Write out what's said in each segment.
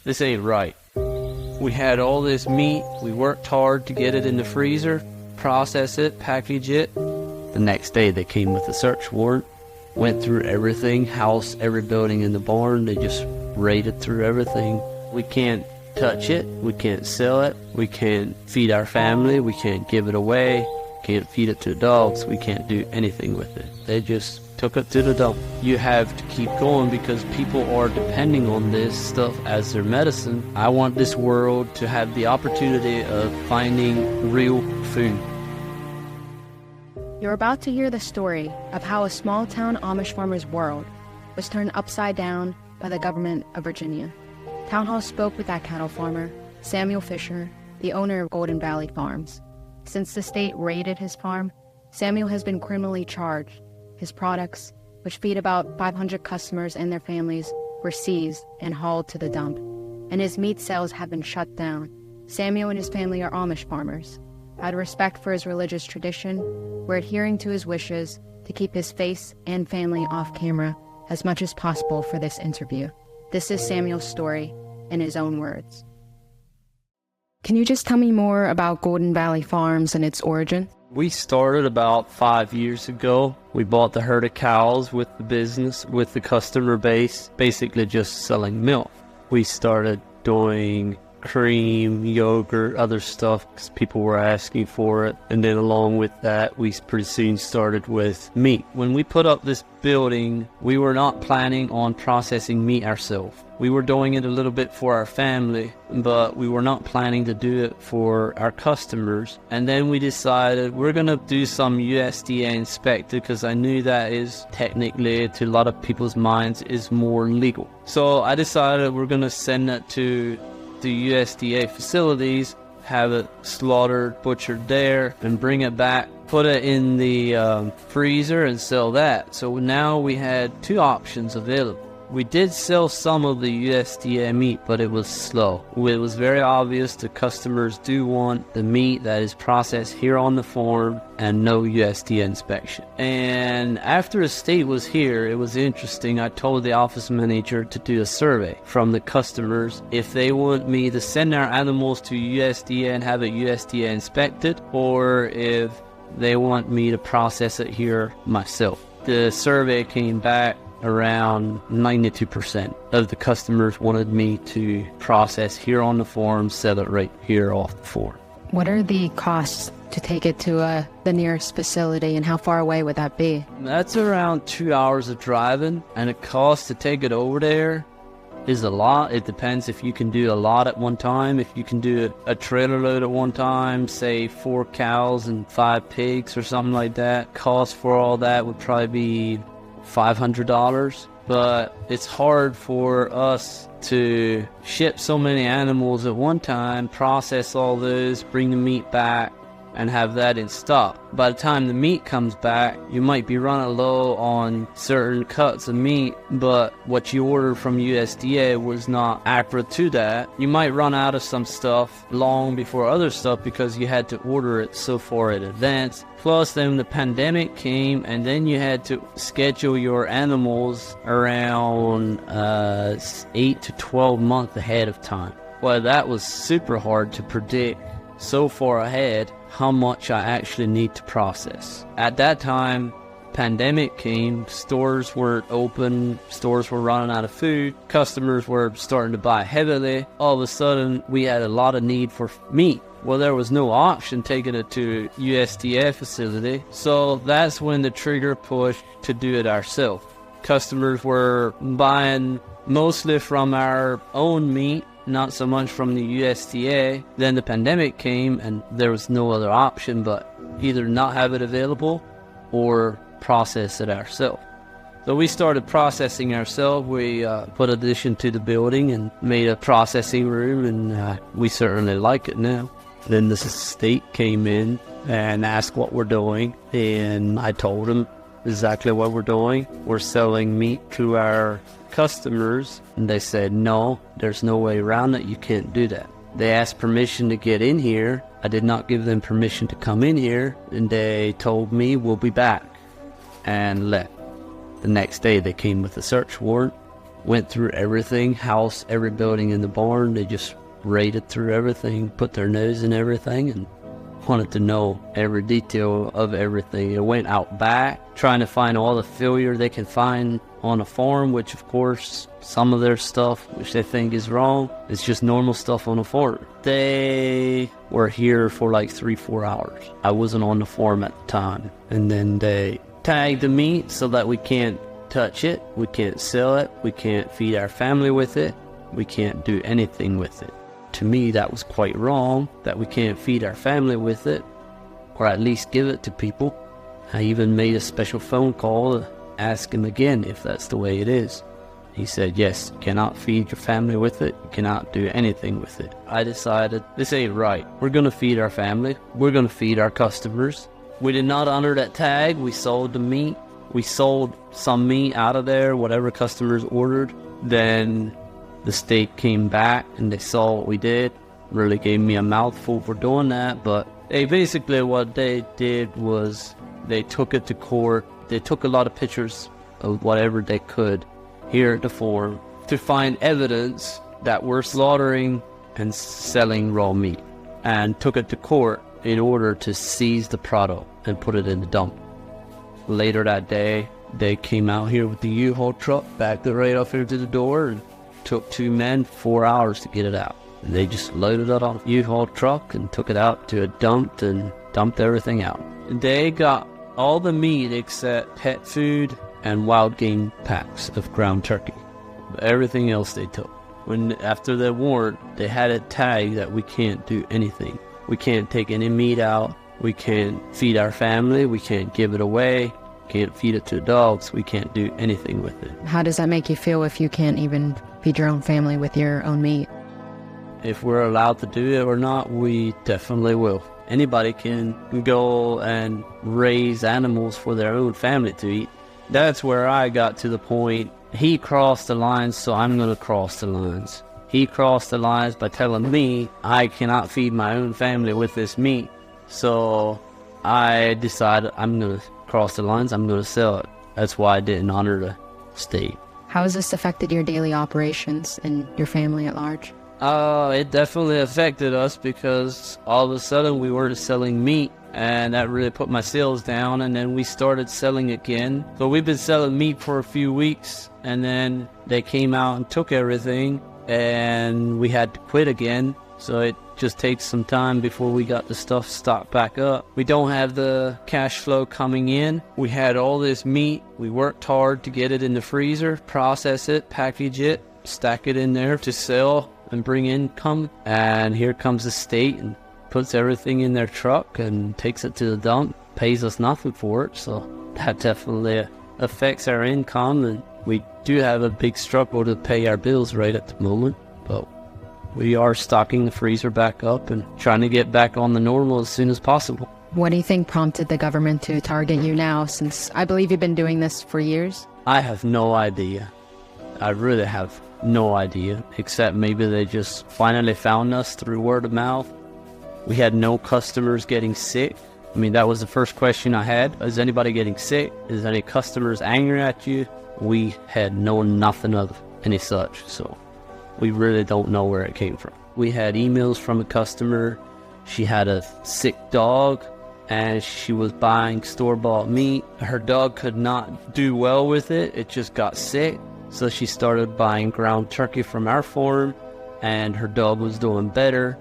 This ain't right. We had all this meat, we worked hard to get it in the freezer, process it, package it. The next day they came with a search warrant, went through everything, house, every building in the barn. They just raided through everything. We can't touch it, we can't sell it, we can't feed our family, we can't give it away, can't feed it to dogs, we can't do anything with it. They just took it to the dump. You have to keep going because people are depending on this stuff as their medicine. I want this world to have the opportunity of finding real food. You're about to hear the story of how a small-town Amish farmer's world was turned upside down by the government of Virginia. Town Hall spoke with that cattle farmer, Samuel Fisher, the owner of Golden Valley Farms. Since the state raided his farm, Samuel has been criminally charged. His products, which feed about 500 customers and their families, were seized and hauled to the dump, and his meat sales have been shut down. Samuel and his family are Amish farmers. Out of respect for his religious tradition, we're adhering to his wishes to keep his face and family off camera as much as possible for this interview. This is Samuel's story in his own words. Can you just tell me more about Golden Valley Farms and its origin? We started about 5 years ago. We bought the herd of cows with the business, with the customer base, basically just selling milk. We started doing cream, yogurt, other stuff because people were asking for it. And then along with that, we pretty soon started with meat. When we put up this building, we were not planning on processing meat ourselves. We were doing it a little bit for our family, but we were not planning to do it for our customers. And then we decided we're going to do some USDA inspected because I knew that is technically, to a lot of people's minds, is more legal. So I decided we're going to send that to the USDA facilities, have it slaughtered, butchered there, and bring it back, put it in the freezer and sell that. So now we had two options available. We did sell some of the USDA meat, but it was slow. It was very obvious the customers do want the meat that is processed here on the farm and no USDA inspection. And after the state was here, it was interesting. I told the office manager to do a survey from the customers if they want me to send our animals to USDA and have it USDA inspected, or if they want me to process it here myself. The survey came back around 92% of the customers wanted me to process here on the farm, sell it right here off the farm. What are the costs to take it to the nearest facility, and how far away would that be? That's around 2 hours of driving, and the cost to take it over there is a lot. It depends if you can do a lot at one time. If you can do a trailer load at one time, say 4 cows and 5 pigs or something like that, cost for all that would probably be $500, but it's hard for us to ship so many animals at one time, process all those, bring the meat back, and have that in stock. By the time the meat comes back, you might be running low on certain cuts of meat, but what you ordered from USDA was not accurate to that. You might run out of some stuff long before other stuff because you had to order it so far in advance. Plus then the pandemic came, and then you had to schedule your animals around 8 to 12 months ahead of time. Well, that was super hard to predict so far ahead how much I actually need to process. At that time, pandemic came, stores weren't open, stores were running out of food, customers were starting to buy heavily. All of a sudden, we had a lot of need for meat. Well, there was no option taking it to USDA facility, so that's when the trigger pushed to do it ourselves. Customers were buying mostly from our own meat, not so much from the USDA. Then the pandemic came and there was no other option but either not have it available or process it ourselves. So we started processing ourselves. We put addition to the building and made a processing room, and we certainly like it now. Then the state came in and asked what we're doing, and I told them exactly what we're doing. We're selling meat to our customers, and they said, no, there's no way around it. You can't do that. They asked permission to get in here. I did not give them permission to come in here, and they told me we'll be back and left. The next day they came with a search warrant, went through everything, house, every building in the barn. They just raided through everything, put their nose in everything, and wanted to know every detail of everything. It went out back, trying to find all the failure they can find on a farm, which of course, some of their stuff, which they think is wrong, it's just normal stuff on a farm. They were here for like 3-4 hours. I wasn't on the farm at the time. And then they tagged the meat so that we can't touch it, we can't sell it, we can't feed our family with it, we can't do anything with it. To me, that was quite wrong, that we can't feed our family with it, or at least give it to people. I even made a special phone call to ask him again if that's the way it is. He said, yes, you cannot feed your family with it, you cannot do anything with it. I decided, this ain't right. We're gonna feed our family, we're gonna feed our customers. We did not honor that tag, we sold the meat. We sold some meat out of there, whatever customers ordered. Then the state came back and they saw what we did. Really gave me a mouthful for doing that, but basically what they did was they took it to court. They took a lot of pictures of whatever they could here at the farm to find evidence that we're slaughtering and selling raw meat, and took it to court in order to seize the product and put it in the dump. Later that day, they came out here with the U-Haul truck, backed it right up here to the door, and took 2 men 4 hours to get it out. And they just loaded it on a U-Haul truck and took it out to a dump and dumped everything out. They got all the meat except pet food and wild game packs of ground turkey. But everything else they took. After the warrant, they had it tagged that we can't do anything. We can't take any meat out. We can't feed our family. We can't give it away. Can't feed it to dogs. We can't do anything with it. How does that make you feel if you can't even feed your own family with your own meat? If we're allowed to do it or not, we definitely will. Anybody can go and raise animals for their own family to eat. That's where I got to the point. He crossed the lines, so I'm going to cross the lines. He crossed the lines by telling me I cannot feed my own family with this meat. So I decided I'm going to cross the lines, I'm going to sell it. That's why I didn't honor the state. How has this affected your daily operations and your family at large? It definitely affected us because all of a sudden we weren't selling meat, and that really put my sales down, and then we started selling again. So we've been selling meat for a few weeks, and then they came out and took everything, and we had to quit again. So it just takes some time before we got the stuff stocked back up. We don't have the cash flow coming in. We had all this meat. We worked hard to get it in the freezer, process it, package it, stack it in there to sell and bring income. And here comes the state and puts everything in their truck and takes it to the dump, pays us nothing for it. So that definitely affects our income, and we do have a big struggle to pay our bills right at the moment. But we are stocking the freezer back up and trying to get back on the normal as soon as possible. What do you think prompted the government to target you now, since I believe you've been doing this for years? I have no idea. I really have no idea, except maybe they just finally found us through word of mouth. We had no customers getting sick. I mean, that was the first question I had. Is anybody getting sick? Is any customers angry at you? We had nothing of any such, so we really don't know where it came from. We had emails from a customer. She had a sick dog, and she was buying store-bought meat. Her dog could not do well with it. It just got sick. So she started buying ground turkey from our farm, and her dog was doing better.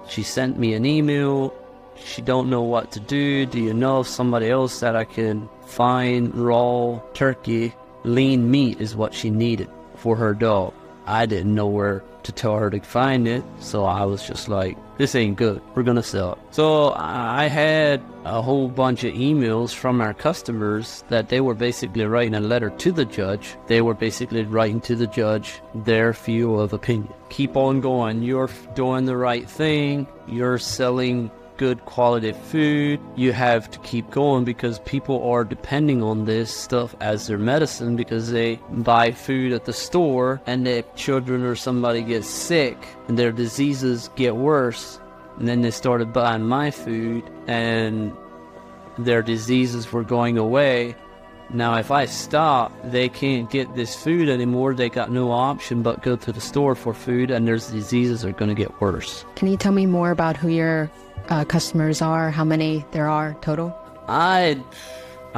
She sent me an email. She don't know what to do. Do you know of somebody else that I can find raw turkey? Lean meat is what she needed for her dog. I didn't know where to tell her to find it, so I was just like, this ain't good. We're gonna sell it. So I had a whole bunch of emails from our customers that they were basically writing a letter to the judge. They were basically writing to the judge their view of opinion. Keep on going. You're doing the right thing. You're selling good quality food. You have to keep going because people are depending on this stuff as their medicine, because they buy food at the store and their children or somebody gets sick and their diseases get worse, and then they started buying my food and their diseases were going away, Now, if I stop, they can't get this food anymore. They got no option but go to the store for food, and their diseases are going to get worse. Can you tell me more about who your customers are, how many there are total? I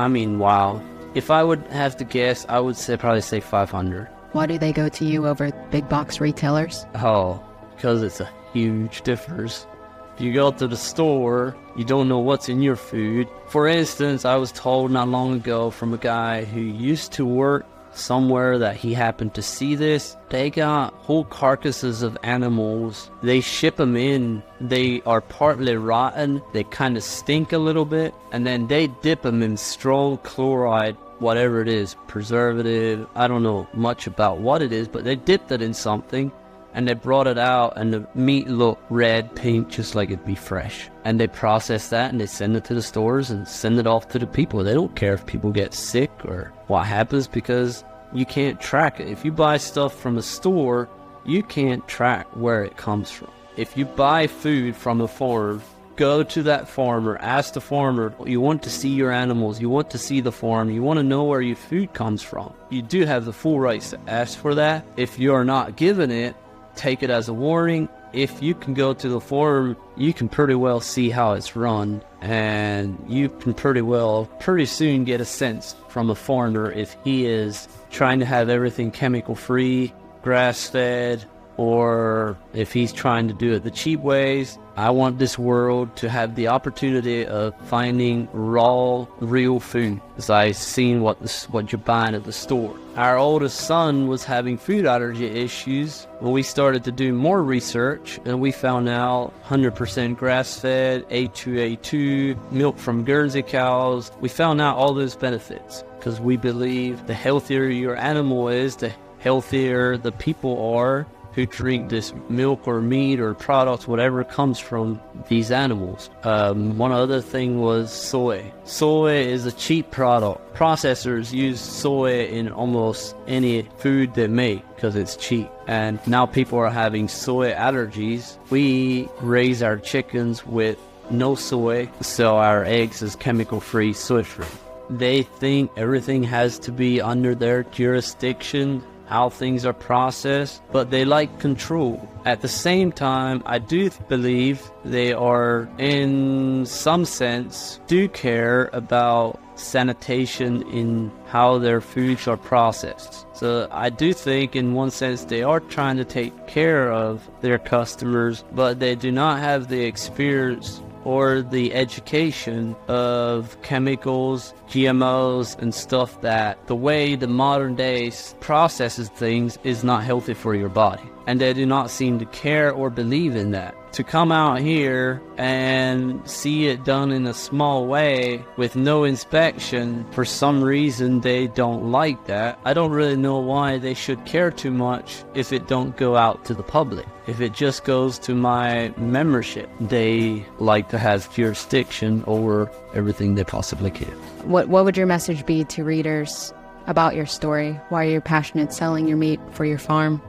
mean, wow. If I would have to guess, I would probably say 500. Why do they go to you over big box retailers? Oh, because it's a huge difference. If you go to the store, you don't know what's in your food. For instance, I was told not long ago from a guy who used to work somewhere that he happened to see this. They got whole carcasses of animals. They ship them in. They are partly rotten. They kind of stink a little bit. And then they dip them in strong chloride, whatever it is, preservative. I don't know much about what it is, but they dipped it in something. And they brought it out, and the meat looked red, pink, just like it'd be fresh. And they process that, and they send it to the stores and send it off to the people. They don't care if people get sick or what happens, because you can't track it. If you buy stuff from a store, you can't track where it comes from. If you buy food from a farm, go to that farmer, ask the farmer. You want to see your animals, you want to see the farm, you want to know where your food comes from. You do have the full rights to ask for that. If you're not given it, take it as a warning. If you can go to the farm, you can pretty well see how it's run, and you can pretty soon get a sense from a farmer if he is trying to have everything chemical free, grass fed, or if he's trying to do it the cheap ways. I want this world to have the opportunity of finding raw, real food, as I've seen what you're buying at the store. Our oldest son was having food allergy issues. When we started to do more research, and we found out 100% grass-fed, A2A2, milk from Guernsey cows. We found out all those benefits, because we believe the healthier your animal is, the healthier the people are who drink this milk or meat or products, whatever comes from these animals. One other thing was soy. Soy is a cheap product. Processors use soy in almost any food they make because it's cheap. And now people are having soy allergies. We raise our chickens with no soy, sell our eggs as chemical-free, soy-free. They think everything has to be under their jurisdiction, how things are processed, but they like control. At the same time, I do believe they are, in some sense, do care about sanitation in how their foods are processed. So I do think in one sense they are trying to take care of their customers, but they do not have the experience or the education of chemicals, GMOs, and stuff that the way the modern day processes things is not healthy for your body. And they do not seem to care or believe in that. To come out here and see it done in a small way with no inspection, for some reason they don't like that. I don't really know why they should care too much if it don't go out to the public. If it just goes to my membership, they like to have jurisdiction over everything they possibly can. What would your message be to readers about your story? Why are you passionate selling your meat for your farm?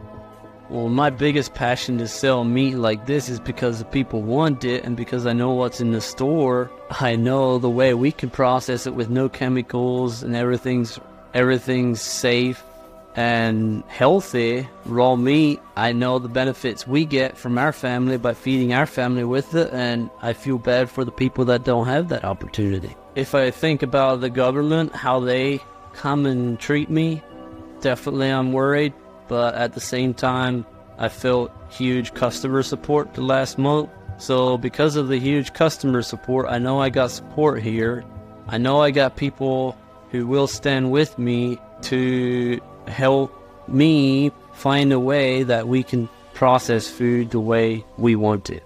Well, my biggest passion to sell meat like this is because the people want it, and because I know what's in the store. I know the way we can process it with no chemicals, and everything's safe and healthy. Raw meat, I know the benefits we get from our family by feeding our family with it, and I feel bad for the people that don't have that opportunity. If I think about the government, how they come and treat me, definitely I'm worried. But at the same time, I felt huge customer support the last month. So because of the huge customer support, I know I got support here. I know I got people who will stand with me to help me find a way that we can process food the way we want it.